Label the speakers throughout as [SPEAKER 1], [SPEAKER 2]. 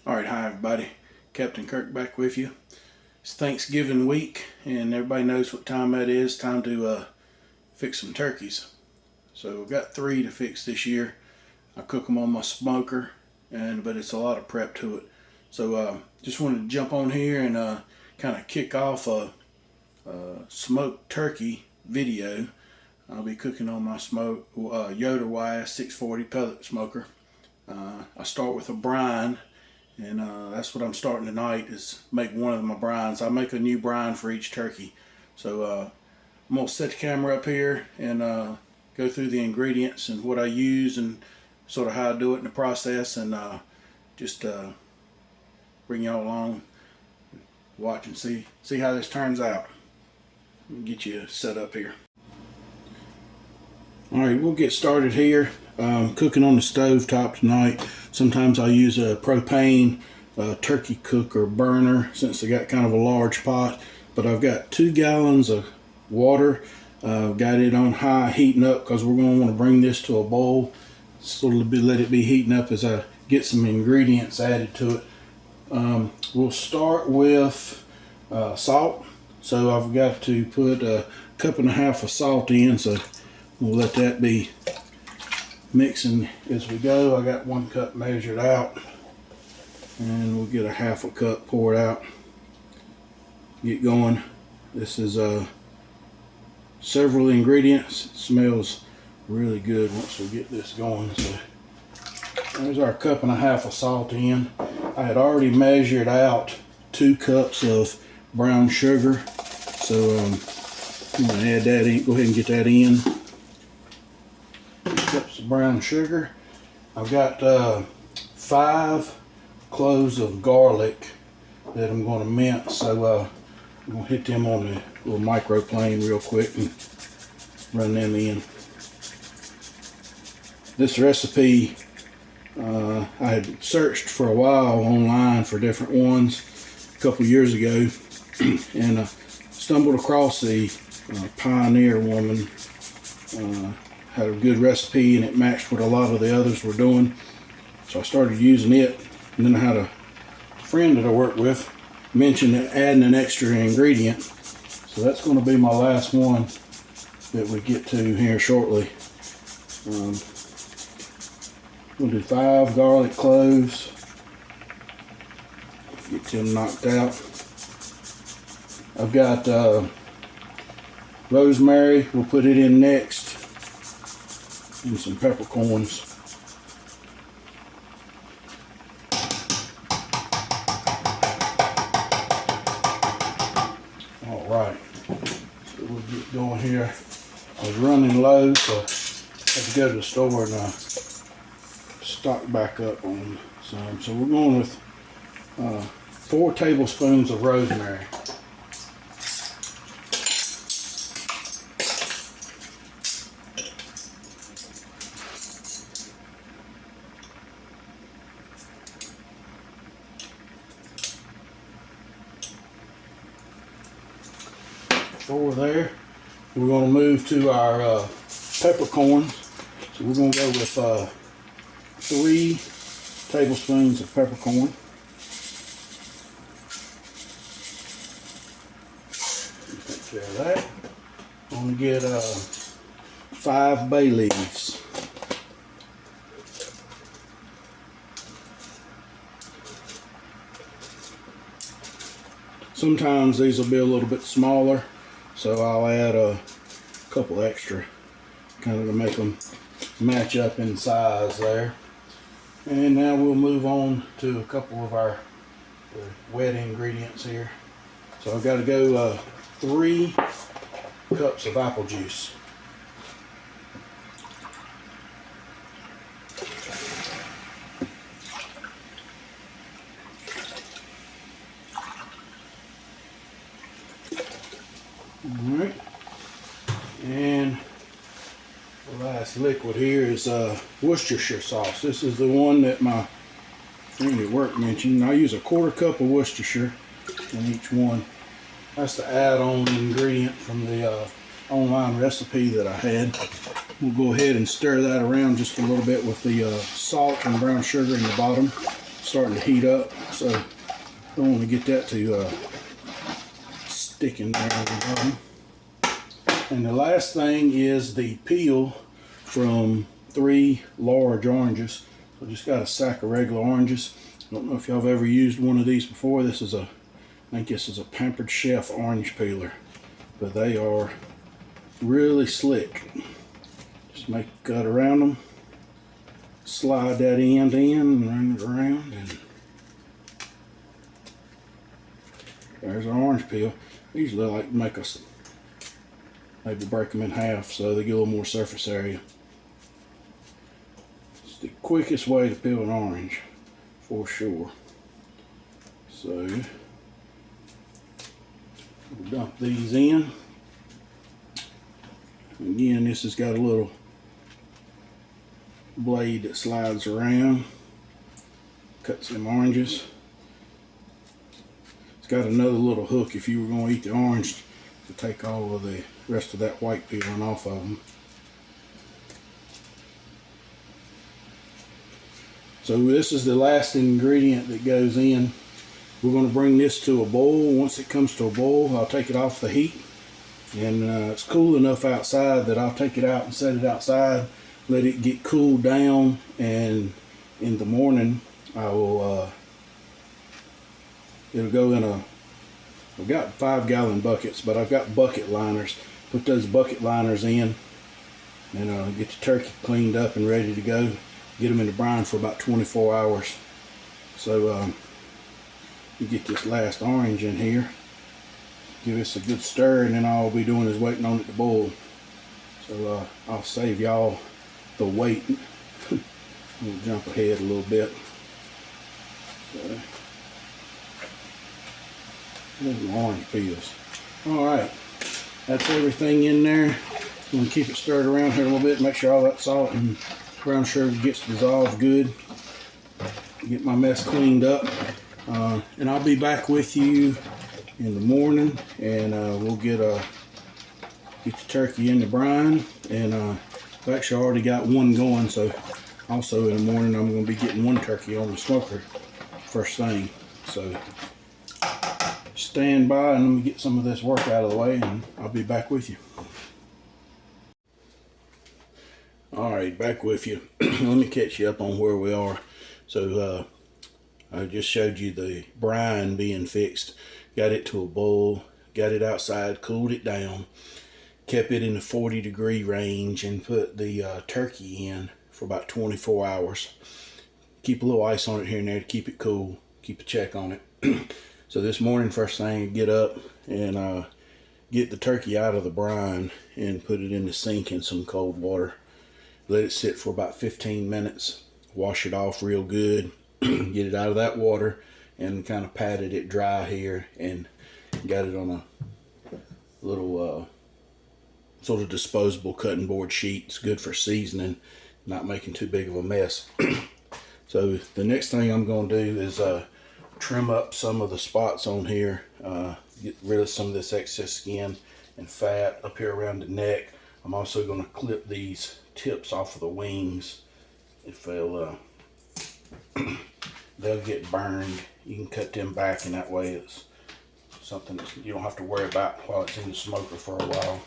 [SPEAKER 1] Alright, hi everybody. Captain Kirk back with you. It's Thanksgiving week and everybody knows what time that is. Time to fix some turkeys. So I've got 3 to fix this year. I cook them on my smoker, but it's a lot of prep to it. So just wanted to jump on here and kind of kick off a smoked turkey video. I'll be cooking on my Yoder YS 640 pellet smoker. I start with a brine. And that's what I'm starting tonight, is make one of my brines. I make a new brine for each turkey. So I'm going to set the camera up here and go through the ingredients and what I use and sort of how I do it in the process, and just bring y'all along, watch and see how this turns out. Get you set up here. Alright, we'll get started here. Cooking on the stove top tonight. Sometimes I use a propane turkey cooker burner since I got kind of a large pot, but I've got 2 gallons of water. Got it on high, heating up, because we're going to want to bring this to a boil. Sort of let it be heating up as I get some ingredients added to it. We'll start with salt. So I've got to put a 1.5 cups of salt in, so we'll let that be mixing as we go. I got 1 cup measured out, and we'll get a 1/2 cup poured out. Get going. This is several ingredients. It smells really good once we get this going. So there's our 1.5 cups of salt in. I had already measured out 2 cups of brown sugar, so I'm going to add that in. Go ahead and get that in. 2 cups of brown sugar. I've got 5 cloves of garlic that I'm going to mince, so I'm going to hit them on the little microplane real quick and run them in. This recipe, I had searched for a while online for different ones a couple years ago, and stumbled across the Pioneer woman. Had a good recipe and it matched what a lot of the others were doing, so I started using it. And then I had a friend that I work with mention adding an extra ingredient, so that's going to be my last one that we get to here shortly. We'll do 5 garlic cloves, get them knocked out. I've got rosemary, we'll put it in next, and some peppercorns. Alright, so we'll get going here. I was running low, so I had to go to the store and stock back up on some. So we're going with 4 tablespoons of rosemary. There, we're going to move to our peppercorns. So we're going to go with 3 tablespoons of peppercorn. Take care of that. I'm going to get 5 bay leaves. Sometimes these will be a little bit smaller, so I'll add a couple extra, kind of to make them match up in size there. And now we'll move on to a couple of our wet ingredients here. So I've got to go 3 cups of apple juice. Alright, and the last liquid here is Worcestershire sauce. This is the one that my friend at work mentioned. I use a 1/4 cup of Worcestershire in each one. That's the add-on ingredient from the online recipe that I had. We'll go ahead and stir that around just a little bit with the salt and brown sugar in the bottom. starting to heat up, so don't want to get that to stick in there on the bottom. And the last thing is the peel from 3 large oranges. So I just got a sack of regular oranges. I don't know if y'all have ever used one of these before. This is I think this is a Pampered Chef orange peeler, but they are really slick. Just make a cut around them, slide that end in and run it around, and there's our orange peel. I usually like to make us maybe break them in half so they get a little more surface area. It's the quickest way to peel an orange for sure. So we'll dump these in. Again, this has got a little blade that slides around, cuts them oranges. It's got another little hook if you were going to eat the orange to take all of the rest of that white peeling off of them. So this is the last ingredient that goes in. We're going to bring this to a boil. Once it comes to a boil, I'll take it off the heat. And it's cool enough outside that I'll take it out and set it outside, let it get cooled down, and in the morning I will it'll go in I've got 5-gallon buckets, but I've got bucket liners. Put those bucket liners in and get the turkey cleaned up and ready to go. Get them in the brine for about 24 hours. So you get this last orange in here, give this a good stir, and then all I'll be doing is waiting on it to boil. So I'll save y'all the wait. We'll jump ahead a little bit. So, there's the orange peels. Alright, that's everything in there. I'm going to keep it stirred around here a little bit, make sure all that salt and brown sugar gets dissolved good. Get my mess cleaned up. And I'll be back with you in the morning, and we'll get the turkey in the brine. And I've actually already got one going, so also in the morning I'm going to be getting one turkey on the smoker first thing. So stand by and let me get some of this work out of the way, and I'll be back with you. Alright, back with you. Let me catch you up on where we are. So I just showed you the brine being fixed. Got it to a boil, got it outside, cooled it down, kept it in the 40-degree range, and put the turkey in for about 24 hours. Keep a little ice on it here and there to keep it cool, keep a check on it. So this morning, first thing, I get up and get the turkey out of the brine and put it in the sink in some cold water. Let it sit for about 15 minutes, wash it off real good, get it out of that water, and kind of patted it dry here and got it on a little sort of disposable cutting board sheet. It's good for seasoning, not making too big of a mess. So the next thing I'm going to do is trim up some of the spots on here, get rid of some of this excess skin and fat up here around the neck. I'm also going to clip these tips off of the wings if they'll get burned. You can cut them back, and that way it's something that you don't have to worry about while it's in the smoker for a while.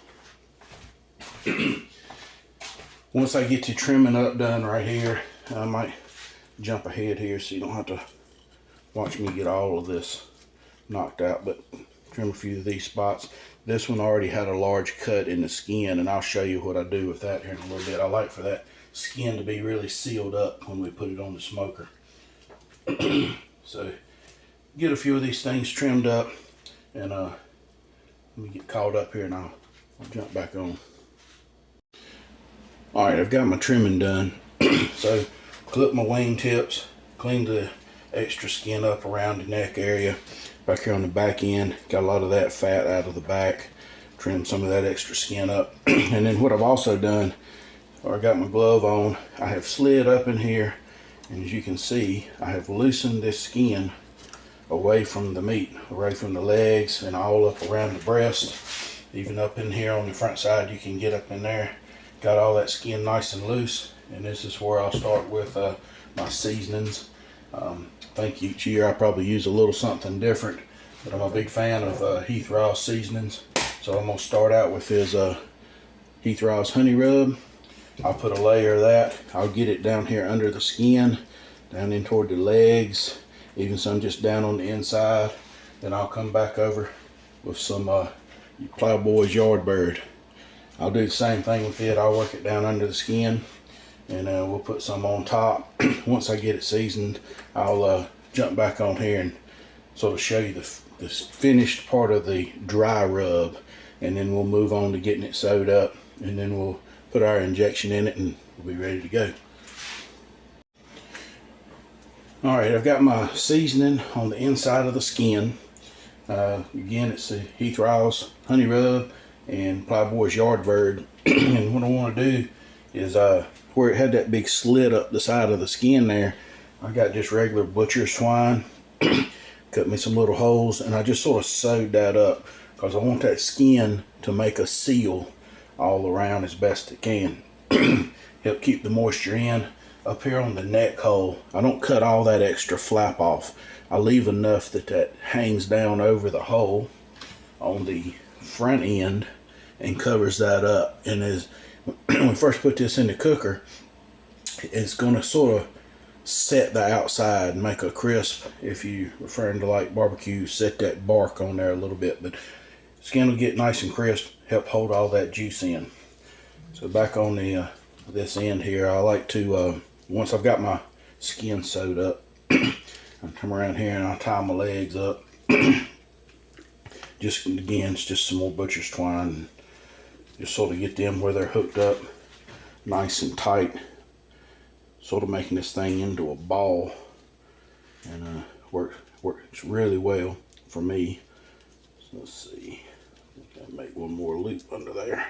[SPEAKER 1] Once I get the trimming up done right here, I might jump ahead here so you don't have to watch me get all of this knocked out, but trim a few of these spots. This one already had a large cut in the skin, and I'll show you what I do with that here in a little bit. I like for that skin to be really sealed up when we put it on the smoker. So get a few of these things trimmed up, and let me get caught up here and I'll jump back on. Alright, I've got my trimming done. So clip my wing tips, clean the extra skin up around the neck area. Back here on the back end, got a lot of that fat out of the back. Trim some of that extra skin up. And then what I've also done, or I got my glove on, I have slid up in here, and as you can see, I have loosened this skin away from the meat, away from the legs and all up around the breast. Even up in here on the front side, you can get up in there. Got all that skin nice and loose, and this is where I'll start with my seasonings. I think each year I probably use a little something different, but I'm a big fan of Heath Ross seasonings. So I'm gonna start out with his Heath Ross honey rub. I'll put a layer of that. I'll get it down here under the skin, down in toward the legs, even some just down on the inside. Then I'll come back over with some Plowboy's Yardbird. I'll do the same thing with it. I'll work it down under the skin, and we'll put some on top. Once I get it seasoned, I'll jump back on here and sort of show you the finished part of the dry rub, and then we'll move on to getting it sewed up, and then we'll put our injection in it and we'll be ready to go. Alright, I've got my seasoning on the inside of the skin. Again, it's the Heath Ross honey rub and Plowboy's Yardbird. And what I want to do is where it had that big slit up the side of the skin there, I got just regular butcher's twine. Cut me some little holes, and I just sort of sewed that up because I want that skin to make a seal all around as best it can. Help keep the moisture in. Up here on the neck hole, I don't cut all that extra flap off. I leave enough that hangs down over the hole on the front end and covers that up. And as when we first put this in the cooker, it's going to sort of set the outside and make a crisp. If you're referring to like barbecue, set that bark on there a little bit, but skin will get nice and crisp, help hold all that juice in. So back on the this end here, I like to once I've got my skin sewed up, I'll come around here and I'll tie my legs up. Just again, it's just some more butcher's twine, just sort of get them where they're hooked up nice and tight, sort of making this thing into a ball, and works really well for me. So let's see, I think I'll make one more loop under there.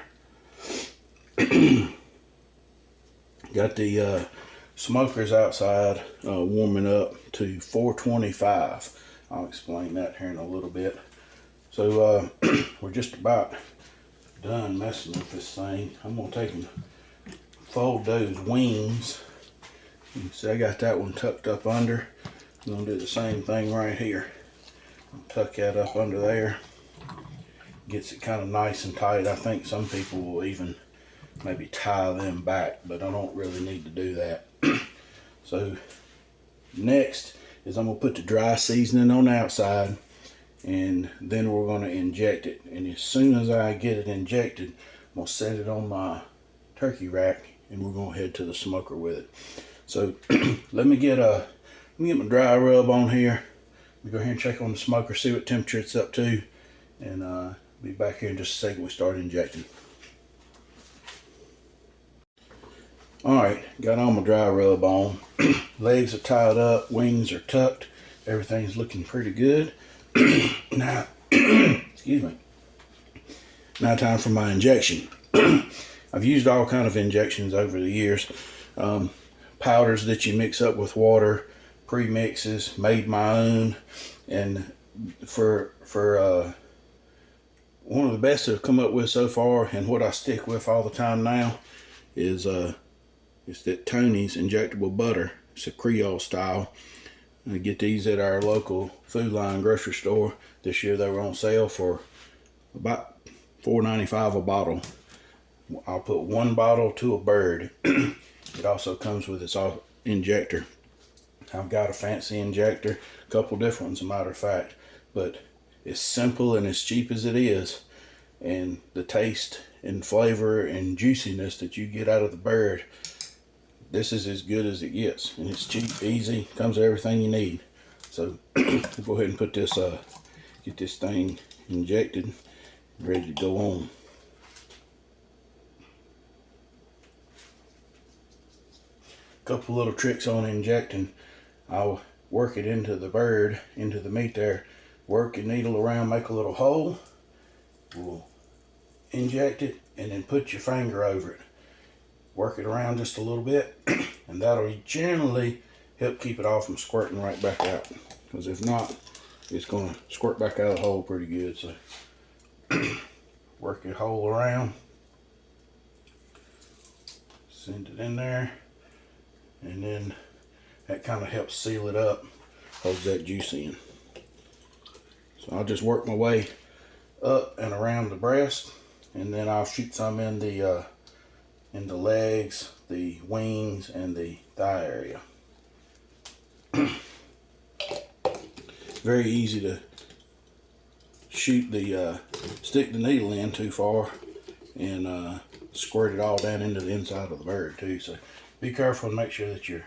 [SPEAKER 1] Got the smokers outside warming up to 425. I'll explain that here in a little bit. So we're just about done messing with this thing. I'm gonna take and fold those wings. You can see I got that one tucked up under. I'm gonna do the same thing right here. I'll tuck that up under there. Gets it kind of nice and tight. I think some people will even maybe tie them back, but I don't really need to do that. So next is I'm gonna put the dry seasoning on the outside, and then we're gonna inject it. And as soon as I get it injected, I'm gonna set it on my turkey rack, and we're gonna head to the smoker with it. So let me get my dry rub on here. We go ahead and check on the smoker, see what temperature it's up to, and be back here in just a second. We start injecting. Alright, got all my dry rub on. Legs are tied up, wings are tucked, everything's looking pretty good. Now, excuse me. Now time for my injection. I've used all kind of injections over the years. Powders that you mix up with water, pre-mixes, made my own, and for one of the best I've come up with so far, and what I stick with all the time now, is it's that Tony's injectable butter. It's a Creole style. I get these at our local Food Line grocery store. This year they were on sale for about $4.95 a bottle. I'll put one bottle to a bird. It also comes with its injector. I've got a fancy injector, a couple different ones, as a matter of fact, but it's simple and as cheap as it is, and the taste and flavor and juiciness that you get out of the bird, this is as good as it gets, and it's cheap, easy, comes with everything you need. So we'll go ahead and put this get this thing injected, ready to go on. Couple little tricks on injecting. I'll work it into the bird, into the meat there. Work your needle around, make a little hole. We'll inject it, and then put your finger over it. Work it around just a little bit, and that'll generally help keep it off from squirting right back out. Because if not, it's going to squirt back out of the hole pretty good. So work your hole around, send it in there, and then That kind of helps seal it up, holds that juice in. So I'll just work my way up and around the breast, and then I'll shoot some in the legs, the wings, and the thigh area. Very easy to shoot stick the needle in too far and squirt it all down into the inside of the bird too. So be careful and make sure that you're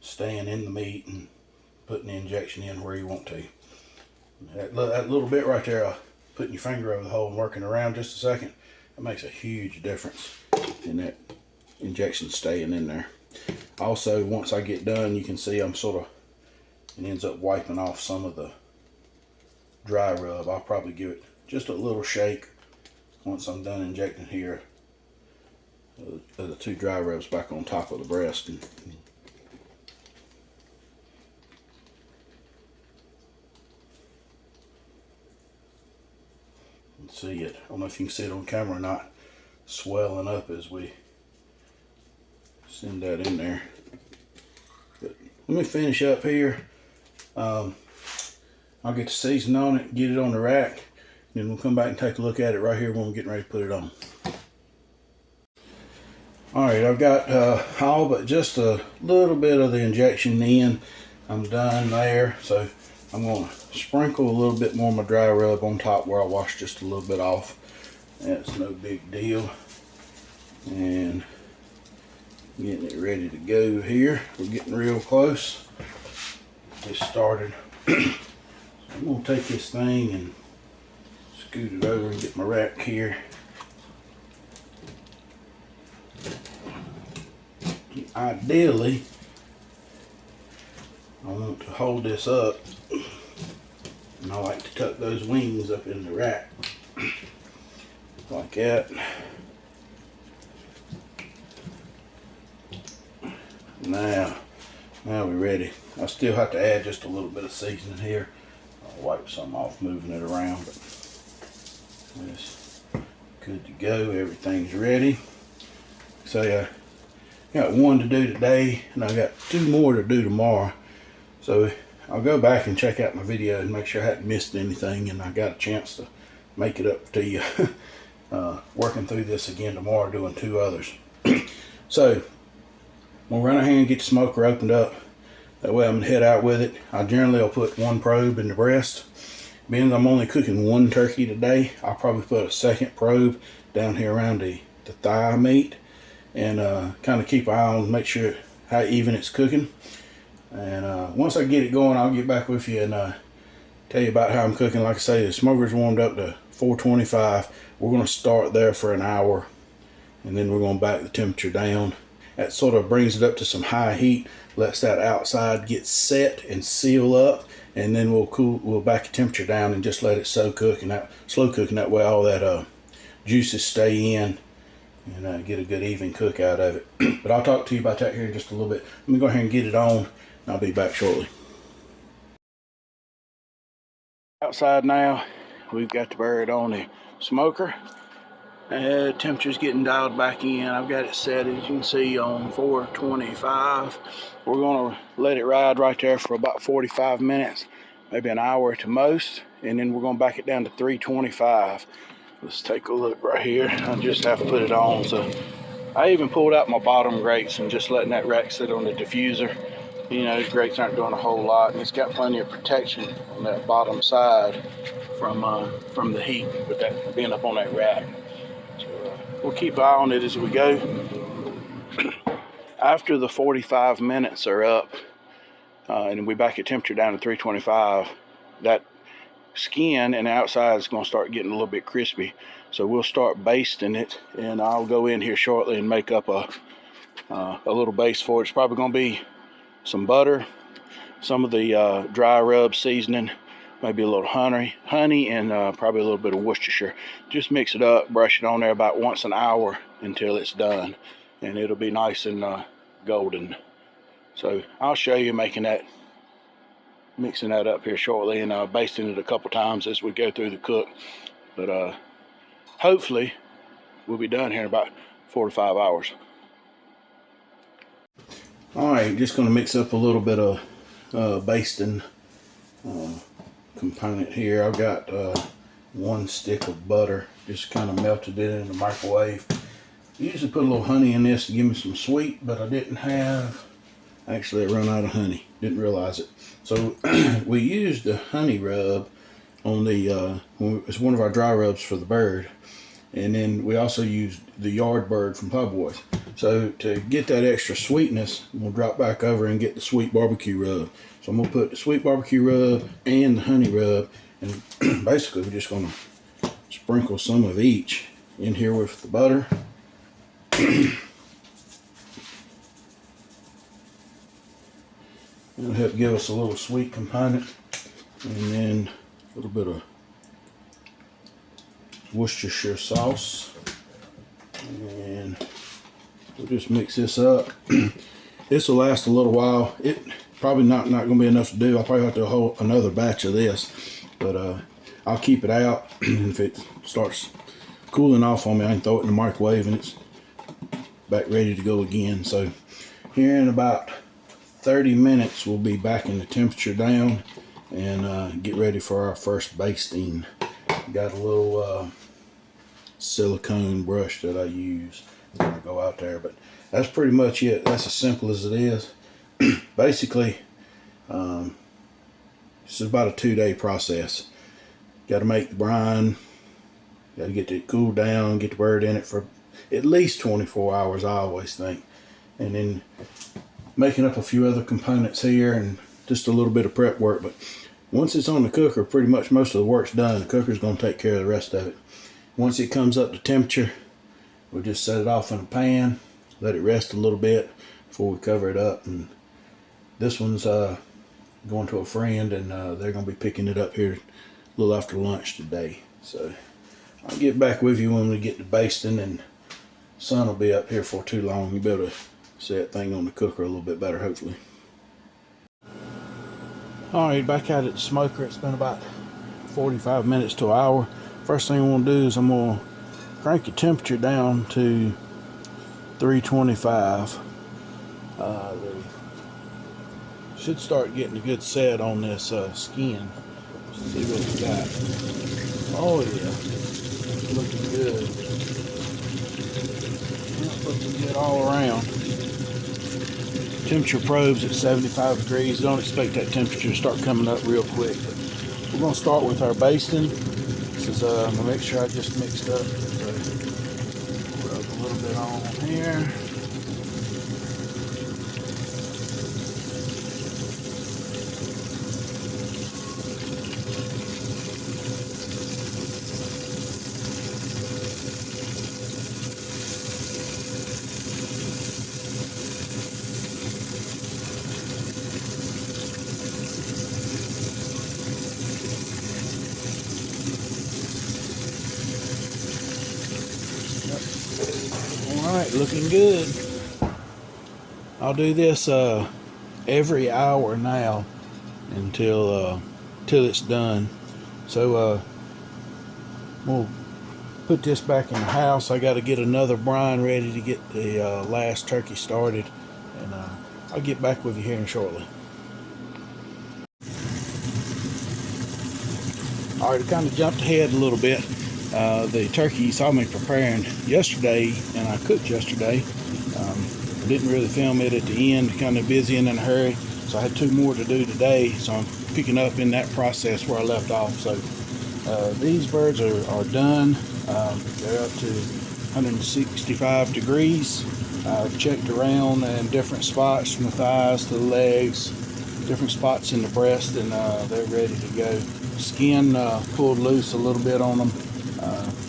[SPEAKER 1] staying in the meat and putting the injection in where you want to. That little bit right there, putting your finger over the hole and working around just a second, that makes a huge difference in that injection staying in there. Also, once I get done, you can see I'm it ends up wiping off some of the dry rub. I'll probably give it just a little shake once I'm done injecting here. The two dry rubs back on top of the breast. And see it. I don't know if you can see it on camera or not, swelling up as we send that in there. But let me finish up here. I'll get the season on it, get it on the rack, and then we'll come back and take a look at it right here when we're getting ready to put it on. Alright, I've got all but just a little bit of the injection in. I'm done there, so I'm going to sprinkle a little bit more of my dry rub on top where I washed just a little bit off. That's no big deal. And getting it ready to go here. We're getting real close. Get started. I'm going to take this thing and scoot it over and get my rack here. Ideally, I want to hold this up, and I like to tuck those wings up in the rack like that. Now we're ready. I still have to add just a little bit of seasoning here. I'll wipe some off moving it around, but it's good to go. Everything's ready. So I got one to do today, and I got two more to do tomorrow. So I'll go back and check out my video and make sure I hadn't missed anything, and I got a chance to make it up to you. Working through this again tomorrow, doing two others. So we'll run ahead and get the smoker opened up. That way I'm gonna head out with it. I generally will put one probe in the breast. Being I'm only cooking one turkey today, I'll probably put a second probe down here around the thigh meat, and kind of keep an eye on, make sure how even it's cooking. And once I get it going, I'll get back with you and tell you about how I'm cooking. Like I say, the smoker's warmed up to 425. We're going to start there for an hour, and then we're going to back the temperature down. That sort of brings it up to some high heat, lets that outside get set and seal up, and then we'll back the temperature down and just let it slow cook, and that way all that juices stay in and get a good even cook out of it. But I'll talk to you about that here in just a little bit. Let me go ahead and get it on, and I'll be back shortly. Outside now, we've got the bird on the smoker. Temperature's getting dialed back in. I've got it set, as you can see, on 425. We're going to let it ride right there for about 45 minutes, maybe an hour at the most, and then we're going to back it down to 325. Let's take a look right here. I just have to put it on. So I even pulled out my bottom grates and just letting that rack sit on the diffuser. You know, the grates aren't doing a whole lot, and it's got plenty of protection on that bottom side from the heat with that being up on that rack. So we'll keep an eye on it as we go. After the 45 minutes are up, and we back at temperature down to 325, that skin and the outside is going to start getting a little bit crispy. So we'll start basting it, and I'll go in here shortly and make up a little base for it. It's probably going to be some butter, some of the dry rub seasoning, maybe a little honey, and probably a little bit of Worcestershire. Just mix it up, brush it on there about once an hour until it's done, and it'll be nice and golden. So I'll show you mixing that up here shortly, and basting it a couple times as we go through the cook. But hopefully we'll be done here in about 4 to 5 hours. Alright, just going to mix up a little bit of basting component here. I've got 1 stick of butter, just kind of melted it in the microwave. I usually put a little honey in this to give me some sweet, but I didn't have, actually I run out of honey, didn't realize it. So we used the honey rub on the, it's one of our dry rubs for the bird. And then we also used the yard bird from Po' Boys. So to get that extra sweetness, we'll drop back over and get the sweet barbecue rub. So I'm gonna put the sweet barbecue rub and the honey rub, and basically we're just gonna sprinkle some of each in here with the butter. It'll help give us a little sweet component, and then a little bit of Worcestershire sauce, and we'll just mix this up. This will last a little while. It probably not going to be enough to do. I'll probably have to do another batch of this, but I'll keep it out. And if it starts cooling off on me, I can throw it in the microwave and it's back ready to go again. So here in about 30 minutes we'll be backing the temperature down and get ready for our first basting. Got a little silicone brush that I use when I go out there, but that's pretty much it. That's as simple as it is. Basically, this is about a 2-day process. Got to make the brine, got to get it cooled down, get the bird in it for at least 24 hours, I always think, and then making up a few other components here and just a little bit of prep work. But once it's on the cooker, pretty much most of the work's done. The cooker's going to take care of the rest of it. Once it comes up to temperature, we'll just set it off in a pan, let it rest a little bit before we cover it up. And this one's going to a friend, and they're going to be picking it up here a little after lunch today. So I'll get back with you when we get to basting, and sun will be up here for too long. You'll be able to see that thing on the cooker a little bit better, hopefully. Alright, back out at the smoker. It's been about 45 minutes to an hour. First thing I want to do is I'm going to crank the temperature down to 325. Should start getting a good set on this skin. See what we got. Oh yeah, looking good. Looking good all around. Temperature probe's at 75 degrees. Don't expect that temperature to start coming up real quick. But we're going to start with our basting. This is I'm going to make sure I just mixed up. So rub a little bit on here. Alright, looking good. I'll do this every hour now until it's done. So we'll put this back in the house. I got to get another brine ready to get the last turkey started, and I'll get back with you here shortly. Alright, I kind of jumped ahead a little bit. The turkey you saw me preparing yesterday, and I cooked yesterday. I didn't really film it at the end, kind of busy and in a hurry, so I had 2 more to do today, so I'm picking up in that process where I left off. So these birds are done. They're up to 165 degrees. I've checked around in different spots, from the thighs to the legs, different spots in the breast, and they're ready to go. Skin pulled loose a little bit on them.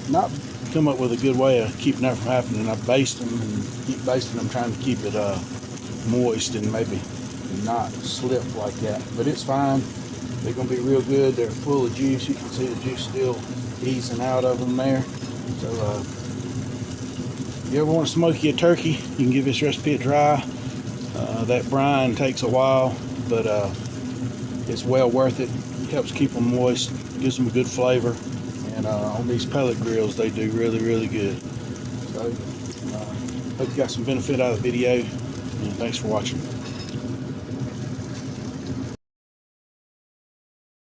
[SPEAKER 1] Not come up with a good way of keeping that from happening. I baste them and keep basting them, trying to keep it moist and maybe not slip like that. But it's fine. They're going to be real good. They're full of juice. You can see the juice still easing out of them there. So if you ever want to smoke your turkey, you can give this recipe a try. That brine takes a while, but it's well worth it. It helps keep them moist, gives them a good flavor. And on these pellet grills, they do really, really good. So, hope you got some benefit out of the video, and thanks for watching.